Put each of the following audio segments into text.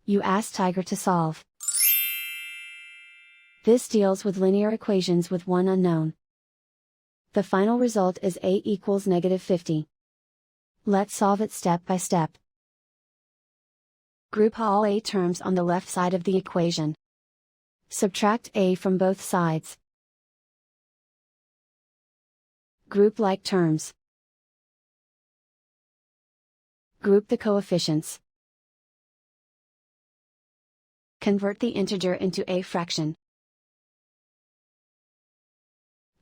You ask Tiger to solve. This deals with linear equations with one unknown. The final result is a equals -50. Let's solve it step by step. Group all a terms on the left side of the equation. Subtract a from both sides. Group like terms. Group the coefficients. Convert the integer into a fraction.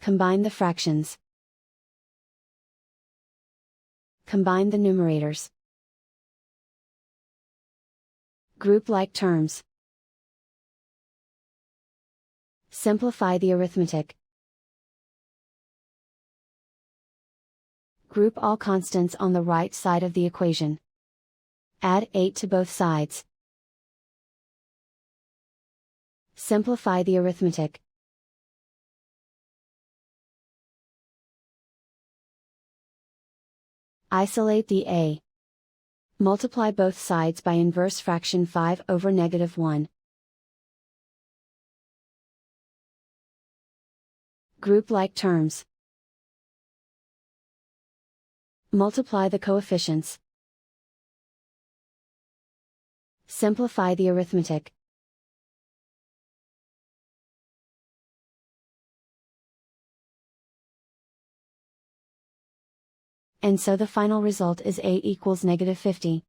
Combine the fractions. Combine the numerators. Group like terms. Simplify the arithmetic. Group all constants on the right side of the equation. Add 8 to both sides. Simplify the arithmetic. Isolate the a. Multiply both sides by inverse fraction 5 over -1. Group like terms. Multiply the coefficients. Simplify the arithmetic. And so the final result is a equals -50.